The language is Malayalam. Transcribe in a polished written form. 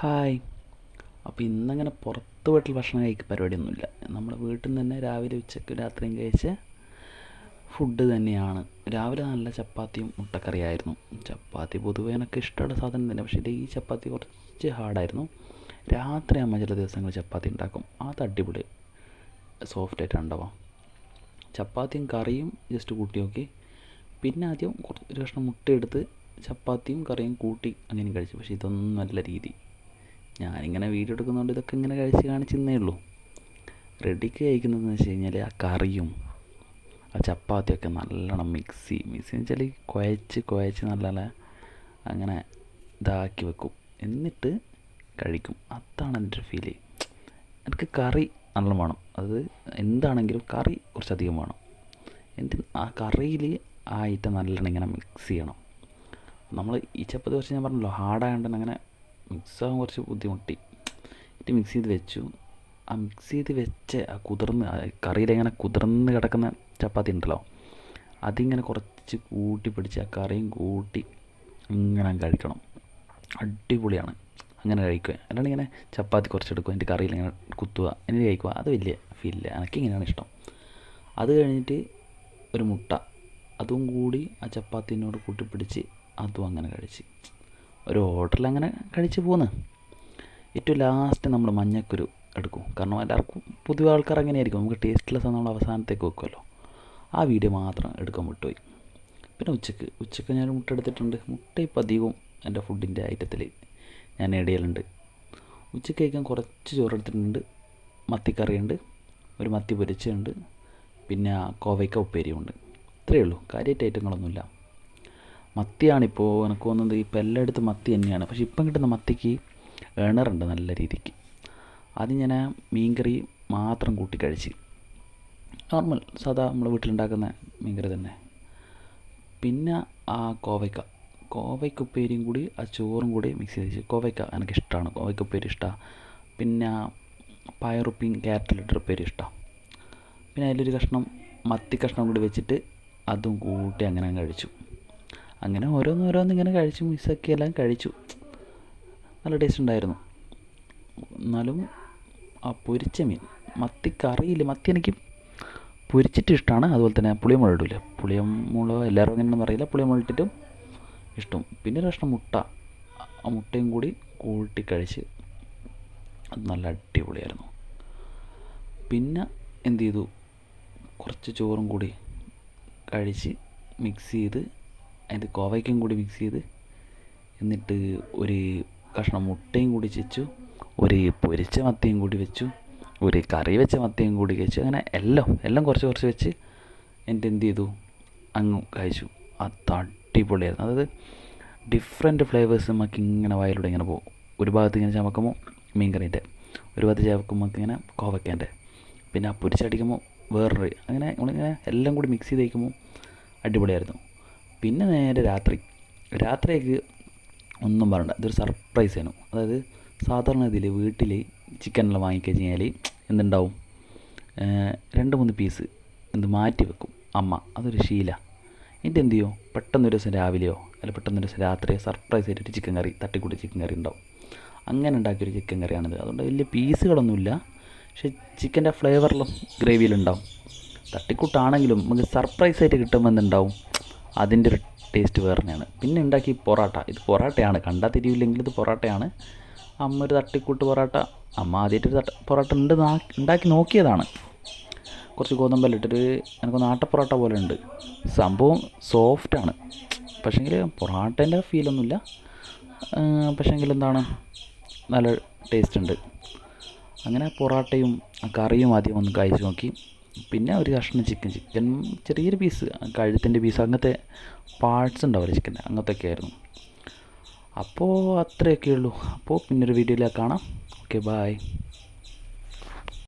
ഹായ്. അപ്പോൾ ഇന്നങ്ങനെ പുറത്ത് പോയിട്ടുള്ള ഭക്ഷണം കഴിക്കുന്ന പരിപാടിയൊന്നുമില്ല. നമ്മുടെ വീട്ടിൽ നിന്ന് തന്നെ രാവിലെ ഉച്ചയ്ക്ക് രാത്രിയും കഴിച്ച ഫുഡ് തന്നെയാണ്. രാവിലെ നല്ല ചപ്പാത്തിയും മുട്ടക്കറിയായിരുന്നു. ചപ്പാത്തി പൊതുവേ എനിക്ക് ഇഷ്ടമുള്ള സാധനം തന്നെ, പക്ഷേ ഈ ചപ്പാത്തി കുറച്ച് ഹാർഡായിരുന്നു. രാത്രി അമ്മ ചില ദിവസങ്ങൾ ചപ്പാത്തി ഉണ്ടാക്കും, അത് അടിപൊളി സോഫ്റ്റായിട്ട് ഉണ്ടാവാം. ചപ്പാത്തിയും കറിയും ജസ്റ്റ് കൂട്ടി നോക്കി. പിന്നെ ആദ്യം ഒരു കഷ്ണം മുട്ടയെടുത്ത് ചപ്പാത്തിയും കറിയും കൂട്ടി അങ്ങനെ കഴിച്ചു. പക്ഷേ ഇതൊന്നും നല്ല രീതി. ഞാനിങ്ങനെ വീഡിയോ എടുക്കുന്നതുകൊണ്ട് ഇതൊക്കെ ഇങ്ങനെ കഴിച്ച് കാണിച്ചെന്നേ ഉള്ളൂ. റെഡിക്ക് കഴിക്കുന്നതെന്ന് വെച്ച് കഴിഞ്ഞാൽ ആ കറിയും ആ ചപ്പാത്തിയൊക്കെ നല്ലോണം മിക്സ് എന്ന് വെച്ചാൽ കുഴച്ച് നല്ല അങ്ങനെ ഇതാക്കി വെക്കും, എന്നിട്ട് കഴിക്കും. അതാണ് എൻ്റെ ഒരു ഫീല്. എനിക്ക് കറി നല്ലോണം വേണം. അത് എന്താണെങ്കിലും കറി കുറച്ചധികം വേണം. എന്നിട്ട് ആ കറിയിൽ ആ ഐറ്റം നല്ലോണം ഇങ്ങനെ മിക്സ് ചെയ്യണം. നമ്മൾ ഈ ചപ്പാത്തി കുറച്ച് ഞാൻ പറഞ്ഞല്ലോ ഹാർഡായതുകൊണ്ട് അങ്ങനെ മിക്സാകാൻ കുറച്ച് ബുദ്ധിമുട്ടി. എന്നിട്ട് മിക്സ് ചെയ്ത് വെച്ചു. ആ മിക്സ് ചെയ്ത് വെച്ച് ആ കറിയിലിങ്ങനെ കുതിർന്ന് കിടക്കുന്ന ചപ്പാത്തി ഉണ്ടല്ലോ, അതിങ്ങനെ കുറച്ച് കൂട്ടി പിടിച്ച് ആ കറിയും കൂട്ടി ഇങ്ങനെ കഴിക്കണം. അടിപൊളിയാണ് അങ്ങനെ കഴിക്കുക. അല്ലാണ്ട് ഇങ്ങനെ ചപ്പാത്തി കുറച്ചെടുക്കുക, എൻ്റെ കറിയിൽ ഇങ്ങനെ കുത്തുക, എന്നിട്ട് കഴിക്കുക, അത് വലിയ ഫീലില്ല. എനിക്കിങ്ങനെയാണ് ഇഷ്ടം. അത് കഴിഞ്ഞിട്ട് ഒരു മുട്ട അതും കൂടി ആ ചപ്പാത്തിനോട് കൂട്ടിപ്പിടിച്ച് അതും അങ്ങനെ കഴിച്ച് ഒരു ഹോട്ടലിൽ അങ്ങനെ കഴിച്ച് പോന്ന്. ഏറ്റവും ലാസ്റ്റ് നമ്മൾ മഞ്ഞക്കുരു എടുക്കും. കാരണം എല്ലാവർക്കും പൊതുവെ ആൾക്കാർ അങ്ങനെയായിരിക്കും, നമുക്ക് ടേസ്റ്റ്ലെസ് നമ്മൾ അവസാനത്തേക്ക് വെക്കുമല്ലോ. ആ വീഡിയോ മാത്രം എടുക്കാൻ വിട്ടുപോയി. പിന്നെ ഉച്ചക്ക് ഞാൻ മുട്ട എടുത്തിട്ടുണ്ട്. മുട്ട ഇപ്പോൾ അധികവും എൻ്റെ ഫുഡിൻ്റെ ഐറ്റത്തിൽ ഞാൻ ഇടയിലുണ്ട്. ഉച്ചയ്ക്ക് കഴിക്കാൻ കുറച്ച് ചോറ് എടുത്തിട്ടുണ്ട്. മത്തിക്കറിയുണ്ട്, ഒരു മത്തി പൊരിച്ചുണ്ട്, പിന്നെ കോവയ്ക്ക ഉപ്പേരിയുണ്ട്. ഇത്രയേ ഉള്ളൂ. കാര്യമായിട്ട് ഐറ്റങ്ങളൊന്നുമില്ല. മത്തിയാണിപ്പോൾ എനിക്ക് തോന്നുന്നത് ഇപ്പോൾ എല്ലായിടത്തും മത്തി തന്നെയാണ്. പക്ഷേ ഇപ്പം കിട്ടുന്ന മത്തിക്ക് എണറുണ്ട് നല്ല രീതിക്ക്. അത് ഞാൻ മീൻകറി മാത്രം കൂട്ടി കഴിച്ച്, നോർമൽ സാധാ നമ്മൾ വീട്ടിലുണ്ടാക്കുന്ന മീൻകറി തന്നെ. പിന്നെ ആ കോവയ്ക്ക ഉപ്പേരിയും കൂടി ആ ചോറും കൂടി മിക്സ് ചെയ്ത് കോവയ്ക്ക എനിക്കിഷ്ടമാണ്. കോവയ്ക്ക ഉപ്പേരി ഇഷ്ടമാണ്. പിന്നെ പയറുപ്പീൻ ക്യാരറ്റിലിട്ട ഉപ്പേരി ഇഷ്ടമാണ്. പിന്നെ അതിലൊരു കഷ്ണം മത്തി കഷ്ണം കൂടി വെച്ചിട്ട് അതും കൂട്ടി അങ്ങനെ കഴിച്ചു. അങ്ങനെ ഓരോന്നിങ്ങനെ കഴിച്ച് മിക്സാക്കി എല്ലാം കഴിച്ചു. നല്ല ടേസ്റ്റ് ഉണ്ടായിരുന്നു. എന്നാലും ആ പൊരിച്ച മീൻ മത്തി കറിയില്ല, മത്തി എനിക്ക് പൊരിച്ചിട്ട് ഇഷ്ടമാണ്. അതുപോലെ തന്നെ പുളിയമുളക് ഇടില്ല, പുളിയമുളക് എല്ലാവരും എങ്ങനെയാണെന്ന് അറിയില്ല, പുളിയമുളക് ഇട്ടിട്ടും ഇഷ്ടം. പിന്നെ ഒരു കഷ്ണം മുട്ട, ആ മുട്ടയും കൂടി കൂട്ടി കഴിച്ച് അത് നല്ല അടിപൊളിയായിരുന്നു. പിന്നെ എന്ത് ചെയ്തു, കുറച്ച് ചോറും കൂടി കഴിച്ച് മിക്സ് ചെയ്ത് അതിൻ്റെ കോവയ്ക്കയും കൂടി മിക്സ് ചെയ്ത്, എന്നിട്ട് ഒരു കഷ്ണം മുട്ടയും കൂടി വെച്ചു, ഒരു പൊരിച്ച മത്തിയും കൂടി വെച്ചു, ഒരു കറി വെച്ച മത്തിയും കൂടി വെച്ചു. അങ്ങനെ എല്ലാം കുറച്ച് വെച്ച് എന്നിട്ട് എന്ത് ചെയ്തു, അങ്ങ് കഴിച്ചു. അത് അടിപൊളിയായിരുന്നു. അതായത് ഡിഫറെൻറ്റ് ഫ്ലേവേഴ്സ് നമുക്ക് ഇങ്ങനെ വയലൂടെ ഇങ്ങനെ പോകും. ഒരു ഭാഗത്ത് ഇങ്ങനെ ചമക്കുമ്പോൾ മീൻകറീൻ്റെ, ഒരു ഭാഗത്ത് ചമക്കുമ്പോൾ ഇങ്ങനെ കോവയ്ക്കേൻ്റെ, പിന്നെ ആ പൊരിച്ചടിക്കുമ്പോൾ വേറൊരു, അങ്ങനെ നമ്മളിങ്ങനെ എല്ലാം കൂടി മിക്സ് ചെയ്ത് കഴിക്കുമ്പോൾ അടിപൊളിയായിരുന്നു. പിന്നെ നേരെ രാത്രിയൊക്കെ ഒന്നും പറയണ്ട, ഇതൊരു സർപ്രൈസ് ആയിരുന്നു. അതായത് സാധാരണ ഇതിൽ വീട്ടിൽ ചിക്കനെല്ലാം വാങ്ങിക്കഴിഞ്ഞാൽ എന്തുണ്ടാവും, 2-3 പീസ് മാറ്റി വെക്കും അമ്മ. അതൊരു ശീല. എന്നിട്ട് എന്ത് ചെയ്യും, പെട്ടെന്നൊരു ദിവസം രാവിലെയോ അല്ലെങ്കിൽ പെട്ടെന്നൊരു ദിവസം രാത്രിയോ സർപ്രൈസ് ആയിട്ടൊരു ചിക്കൻ കറി, തട്ടിക്കൂട്ടി ചിക്കൻ കറി ഉണ്ടാവും. അങ്ങനെ ഉണ്ടാക്കിയൊരു ചിക്കൻ കറിയാണിത്. അതുകൊണ്ട് വലിയ പീസുകളൊന്നുമില്ല, പക്ഷേ ചിക്കൻ്റെ ഫ്ലേവറിലും ഗ്രേവിയിലുണ്ടാവും. തട്ടിക്കൂട്ടാണെങ്കിലും നമുക്ക് സർപ്രൈസ് ആയിട്ട് കിട്ടുമ്പോൾ എന്തുണ്ടാവും, അതിൻ്റെ ഒരു ടേസ്റ്റ് വേറെ തന്നെയാണ്. പിന്നെ ഉണ്ടാക്കി പൊറോട്ട, ഇത് പൊറോട്ടയാണ്, കണ്ടാൽ തിരിയില്ലെങ്കിൽ ഇത് പൊറോട്ടയാണ്. അമ്മ ഒരു തട്ടിക്കൂട്ട് പൊറോട്ട, അമ്മ ആദ്യമായിട്ടൊരു പൊറോട്ട ഉണ്ടാക്കി നോക്കിയതാണ്. കുറച്ച് ഗോതമ്പെല്ലാം ഇട്ടിട്ട് എനിക്കൊന്ന് ആട്ടപ്പൊറോട്ട പോലെ ഉണ്ട്. സംഭവം സോഫ്റ്റാണ്, പക്ഷേങ്കിൽ പൊറോട്ടേൻ്റെ ഫീലൊന്നുമില്ല. പക്ഷേങ്കിൽ എന്താണ്, നല്ല ടേസ്റ്റ് ഉണ്ട്. അങ്ങനെ പൊറോട്ടയും കറിയും ആദ്യം ഒന്ന് കഴിച്ച് നോക്കി. പിന്നെ ഒരു കഷ്ണം ചിക്കൻ ചെറിയൊരു പീസ്, കഴുത്തിൻ്റെ പീസ്, അങ്ങനത്തെ പാർട്സ് ഉണ്ടാവില്ല ചിക്കൻ്റെ, അങ്ങനത്തെയൊക്കെ ആയിരുന്നു. അപ്പോൾ അത്രയൊക്കെ ഉള്ളൂ. അപ്പോൾ പിന്നൊരു വീഡിയോയിലേക്ക് കാണാം. Okay, bye.